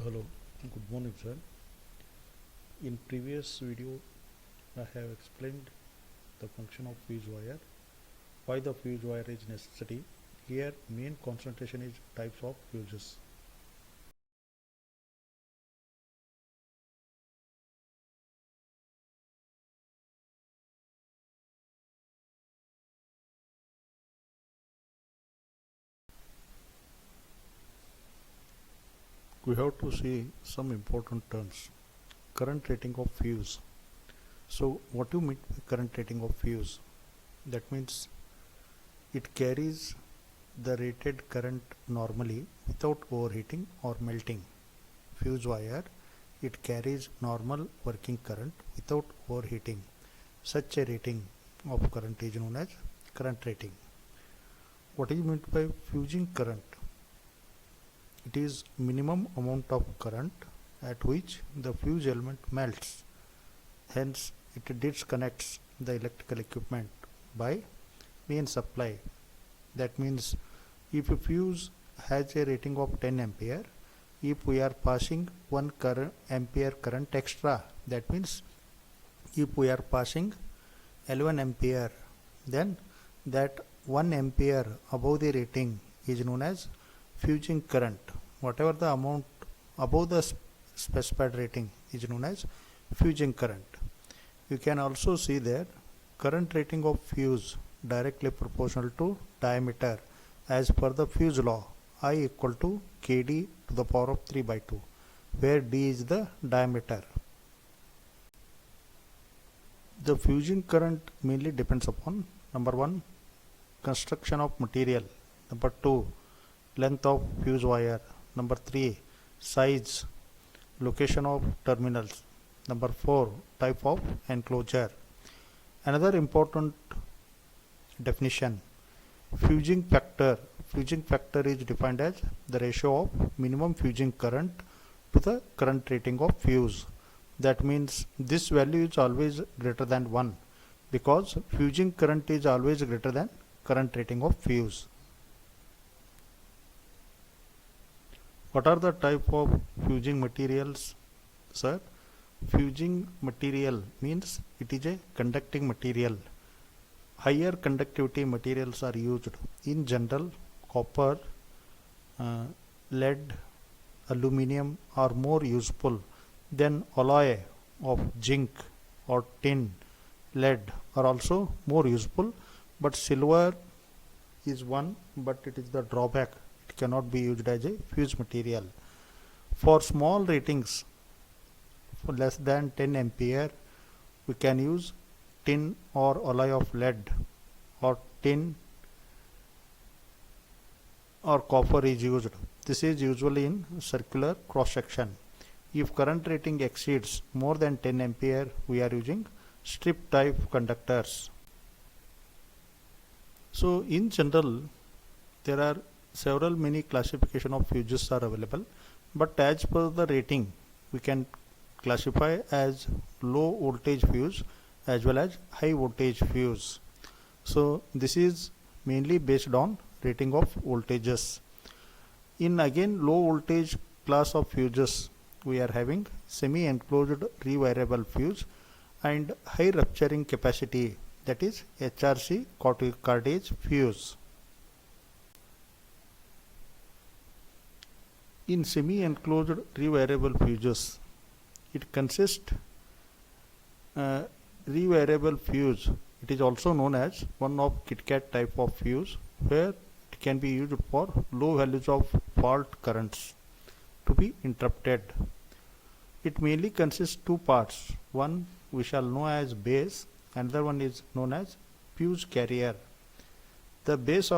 Hello, good morning sir. In previous video I have explained the function of fuse wire, why the fuse wire is necessary. Here main concentration is types of fuses. We have to see some important terms. Current rating of fuse. So what do you mean by current rating of fuse? That means it carries the rated current normally without overheating or melting. Fuse wire, it carries normal working current without overheating. Such a rating of current is known as current rating. What is meant by fusing current? It is minimum amount of current at which the fuse element melts. Hence, it disconnects the electrical equipment by main supply. That means if a fuse has a rating of 10 ampere, if we are passing 1 ampere current extra, that means if we are passing 11 ampere, then that 1 ampere above the rating is known as fusing current. Whatever the amount above the specified rating is known as fusing current. You can also see there current rating of fuse directly proportional to diameter as per the fuse law, I equal to Kd to the power of 3 by 2, where D is the diameter. The fusing current mainly depends upon number 1, construction of material, number 2, length of fuse wire, number 3, size, location of terminals, number 4, type of enclosure. Another important definition, fusing factor. Fusing factor is defined as the ratio of minimum fusing current to the current rating of fuse. That means this value is always greater than 1 because fusing current is always greater than current rating of fuse. What are the type of fusing materials, sir? Fusing material means it is a conducting material. Higher conductivity materials are used. In general, copper, lead, aluminum are more useful than alloy of zinc or tin. Lead are also more useful, but silver is one, but it is the drawback. It cannot be used as a fuse material. For small ratings, for less than 10 ampere, we can use tin or alloy of lead, or tin or copper is used. This is usually in circular cross section. If current rating exceeds more than 10 ampere, we are using strip type conductors. So in general, there are many classification of fuses are available, but as per the rating, we can classify as low voltage fuse as well as high voltage fuse. So this is mainly based on rating of voltages. In again low voltage class of fuses, we are having semi enclosed rewirable fuse and high rupturing capacity, that is HRC cordage fuse. In semi enclosed rewirable fuses, it consists rewirable fuse. It is also known as one of KitKat type of fuse, where it can be used for low values of fault currents to be interrupted. It mainly consists two parts. One we shall know as base, another one is known as fuse carrier. The base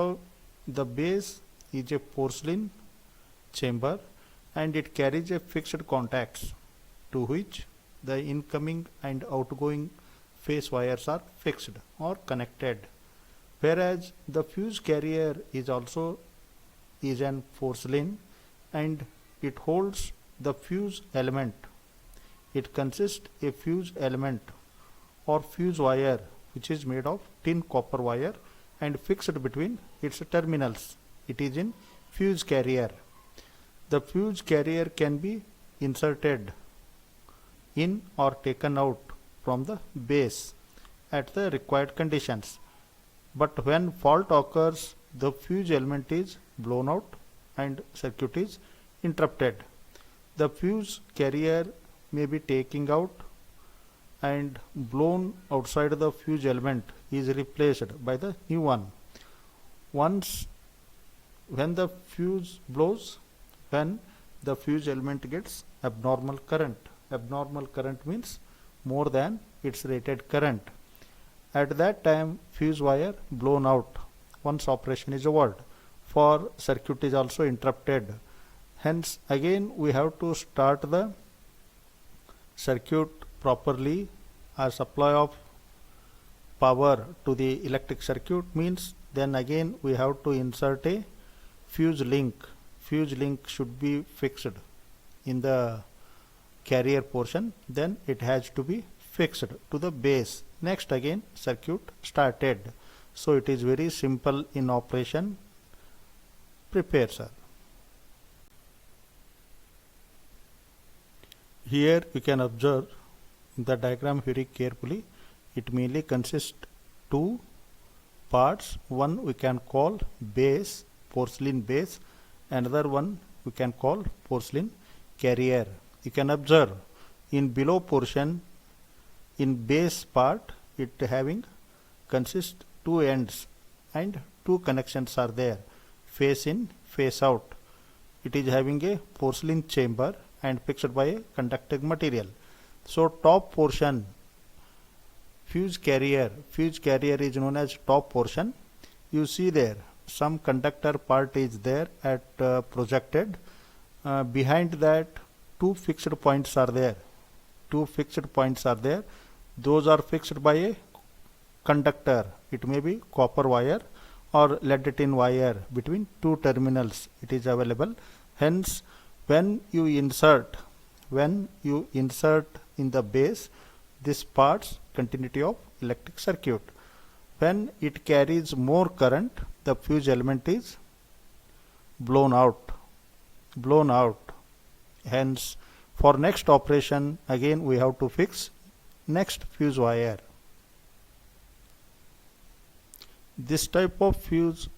is a porcelain chamber and it carries a fixed contacts to which the incoming and outgoing phase wires are fixed or connected, whereas the fuse carrier is an porcelain and it holds the fuse element. It consists a fuse element or fuse wire which is made of tin copper wire and fixed between its terminals. It is in fuse carrier. The fuse carrier can be inserted in or taken out from the base at the required conditions. But when fault occurs, the fuse element is blown out and circuit is interrupted. The fuse carrier may be taken out and blown outside. The fuse element is replaced by the new one. Once when the fuse blows, when the fuse element gets abnormal current. Abnormal current means more than its rated current. At that time, fuse wire blown out once operation is over, for circuit is also interrupted. Hence again we have to start the circuit properly. A supply of power to the electric circuit means then again we have to insert a fuse link. Fuse link should be fixed in the carrier portion, then it has to be fixed to the base. Next again circuit started. So it is very simple in operation. Prepare, sir. Here you can observe the diagram very carefully. It mainly consists two parts. One we can call base, porcelain base. Another one we can call porcelain carrier. You can observe in below portion, in base part, it having consist two ends and two connections are there, face in, face out. It is having a porcelain chamber and fixed by a conducting material. So top portion, fuse carrier is known as top portion. You see there some conductor part is there at projected. Behind that two fixed points are there. Those are fixed by a conductor. It may be copper wire or lead tin wire. Between two terminals it is available. Hence when you insert in the base this parts continuity of electric circuit, when it carries more current, the fuse element is blown out. Hence for next operation again we have to fix next fuse wire. This type of fuse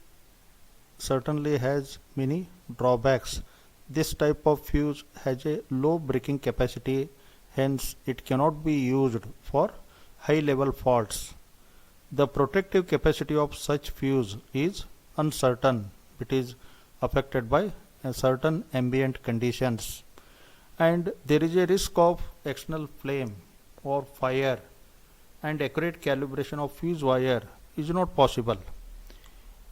certainly has many drawbacks. This type of fuse has a low breaking capacity, hence it cannot be used for high level faults. The protective capacity of such fuse is uncertain. It is affected by certain ambient conditions, and there is a risk of external flame or fire, and accurate calibration of fuse wire is not possible,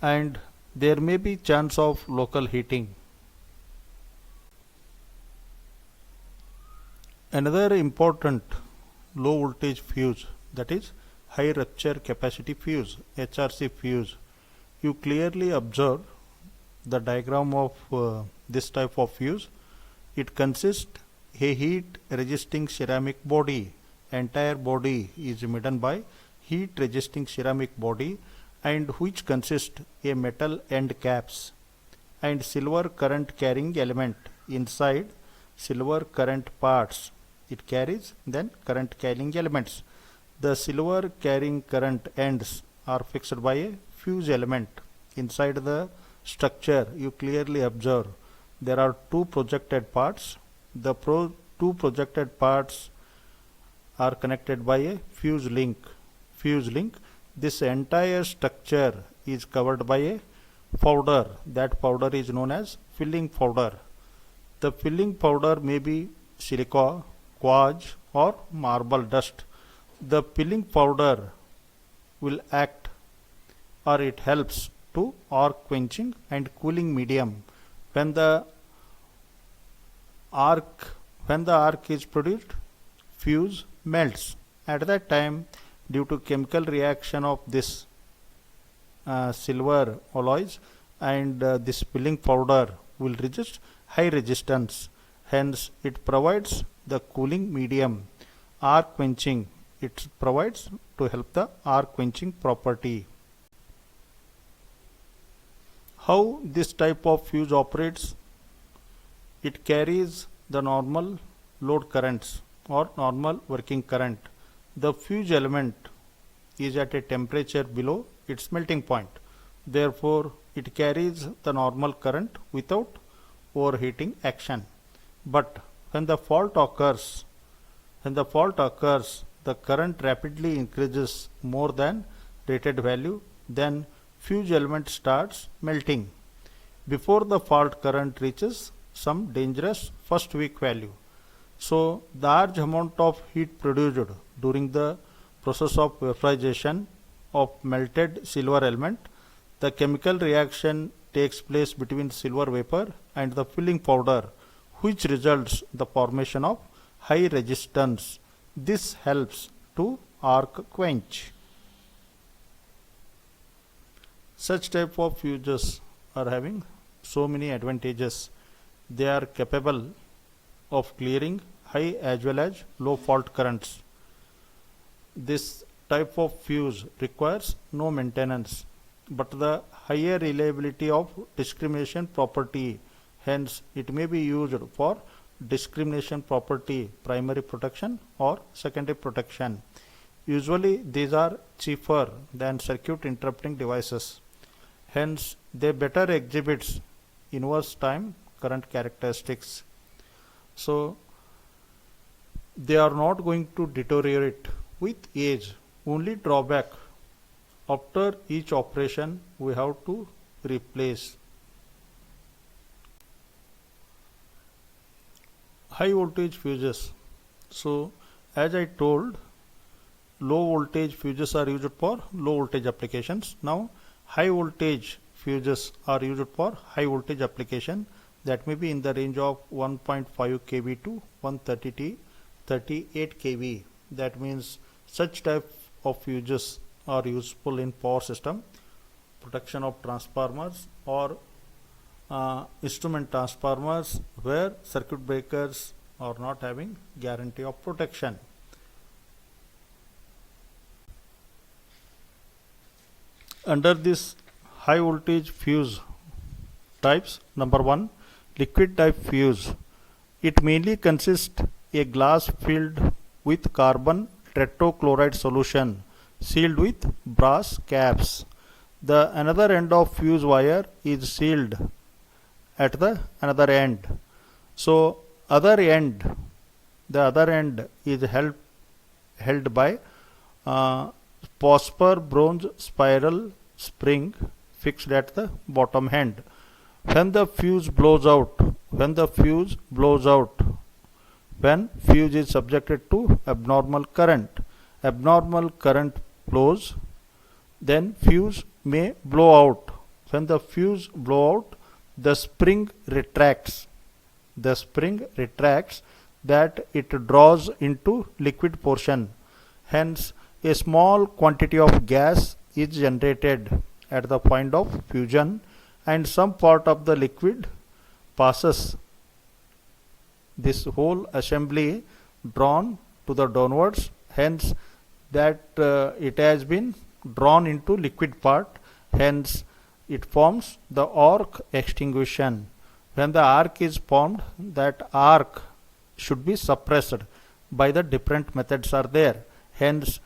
and there may be chance of local heating. Another important low voltage fuse, that is high rupture capacity fuse, HRC fuse. You clearly observe the diagram of this type of fuse. It consists a heat resisting ceramic body. Entire body is made by heat resisting ceramic body, and which consists a metal end caps and silver current carrying element inside. Silver current parts it carries, then current carrying elements. The silver carrying current ends are fixed by a fuse element. Inside the structure you clearly observe there are two projected parts. The two projected parts are connected by a fuse link. This entire structure is covered by a powder. That powder is known as filling powder. The filling powder may be silica, quartz or marble dust. The filling powder will act, or it helps to arc quenching and cooling medium. When the arc is produced, fuse melts. At that time, due to chemical reaction of this silver alloys and this filling powder will resist high resistance. Hence, it provides the cooling medium. Arc quenching, it provides to help the arc quenching property. How this type of fuse operates? It carries the normal load currents or normal working current, the fuse element is at a temperature below its melting point. Therefore, it carries the normal current without overheating action. But when the fault occurs, the current rapidly increases more than rated value, then fuse element starts melting before the fault current reaches some dangerous first weak value. So, large amount of heat produced during the process of vaporization of melted silver element, the chemical reaction takes place between silver vapor and the filling powder, which results the formation of high resistance. This helps to arc quench. Such type of fuses are having so many advantages. They are capable of clearing high as well as low fault currents. This type of fuse requires no maintenance, but the higher reliability of discrimination property, hence it may be used for discrimination property primary protection or secondary protection. Usually these are cheaper than circuit interrupting devices, hence they better exhibits inverse time current characteristics. So they are not going to deteriorate with age. Only drawback, after each operation we have to replace. High voltage fuses. So as I told, low voltage fuses are used for low voltage applications. Now high voltage fuses are used for high voltage application, that may be in the range of 1.5 kV to 138 kV. That means such type of fuses are useful in power system, protection of transformers or instrument transformers where circuit breakers are not having guarantee of protection. Under this high voltage fuse types, number 1, liquid type fuse. It mainly consists a glass filled with carbon tetrachloride solution sealed with brass caps. The another end of fuse wire is sealed at the another end. So the other end is held by phosphor bronze spiral spring fixed at the bottom end. When fuse is subjected to abnormal current flows, then fuse may blow out. When the fuse blow out, the spring retracts that it draws into liquid portion. Hence a small quantity of gas is generated at the point of fusion and some part of the liquid passes this whole assembly drawn to the downwards, hence that it has been drawn into liquid part, hence it forms the arc extinguishing. When the arc is formed, that arc should be suppressed by the different methods are there. Hence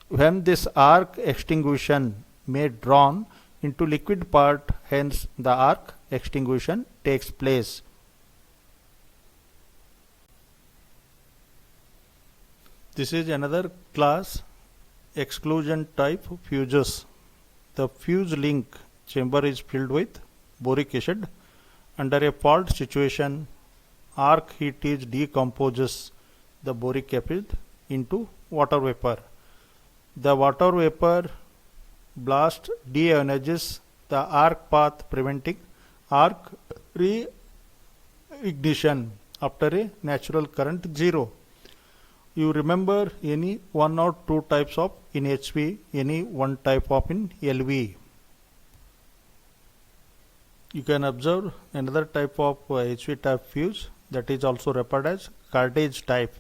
when this arc extinguishing may drawn into liquid part, hence the arc extinguishing takes place. This is another class, exclusion type fuses. The fuse link chamber is filled with boric acid. Under a fault situation, arc heat is decomposes the boric acid into water vapor. The water vapor blast deionizes the arc path, preventing arc reignition after a natural current 0. You remember any one or two types of in HV, any one type of in LV. You can observe another type of HV type fuse, that is also referred as cartridge type.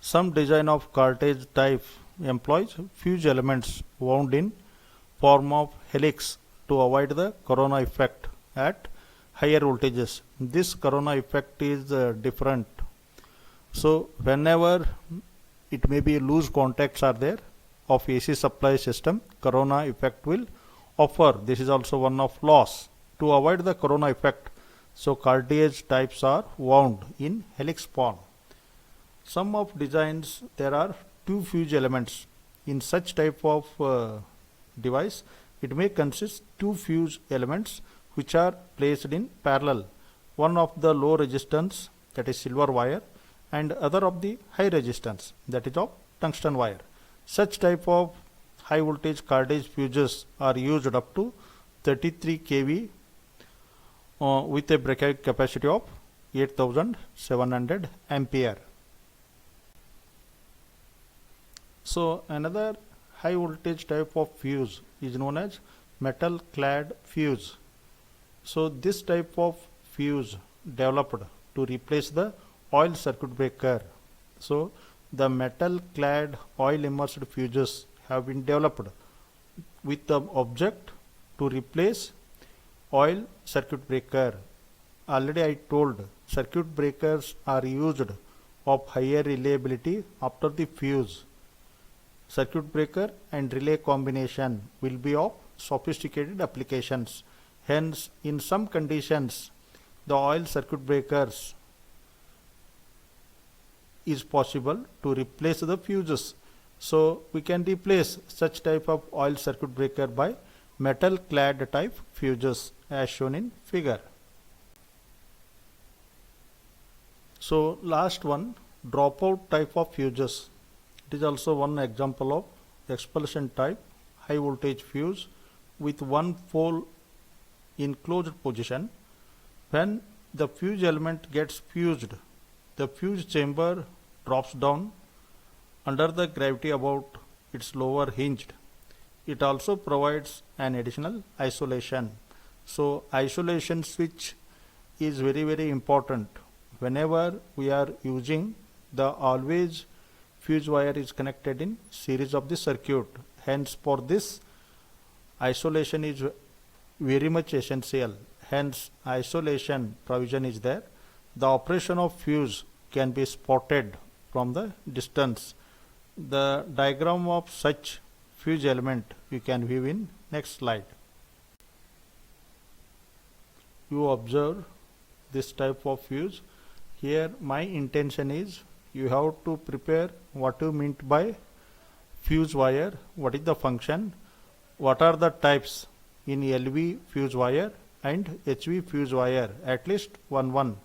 Some design of cartridge type employs fuse elements wound in form of helix to avoid the corona effect at higher voltages. This corona effect is different. So whenever it may be loose contacts are there of AC supply system, corona effect will occur. This is also one of loss. To avoid the corona effect, so cartridge types are wound in helix form. Some of designs there are two fuse elements. In such type of device, it may consist two fuse elements which are placed in parallel. One of the low resistance, that is silver wire, and other of the high resistance, that is of tungsten wire. Such type of high voltage cartridge fuses are used up to 33 kV with a breakout capacity of 8700 ampere. So another high voltage type of fuse is known as metal clad fuse. So this type of fuse developed to replace the oil circuit breaker. So the metal clad oil immersed fuses have been developed with the object to replace oil circuit breaker. Already I told circuit breakers are used of higher reliability after the fuse. Circuit breaker and relay combination will be of sophisticated applications. Hence, in some conditions, the oil circuit breakers is possible to replace the fuses. So we can replace such type of oil circuit breaker by metal clad type fuses as shown in figure. So last one, dropout type of fuses. It is also one example of expulsion type high voltage fuse with one pole in closed position. When the fuse element gets fused, the fuse chamber drops down under the gravity about its lower hinged. It also provides an additional isolation. So isolation switch is very important. Whenever we are using, the always fuse wire is connected in series of the circuit. Hence for this, isolation is very much essential. Hence isolation provision is there. The operation of fuse can be spotted from the distance. The diagram of such fuse element you can view in next slide. You observe this type of fuse. Here my intention is you have to prepare what you meant by fuse wire, what is the function, what are the types in LV fuse wire and HV fuse wire, at least one.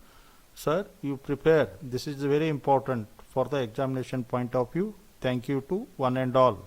Sir, you prepare. This is very important for the examination point of view. Thank you to one and all.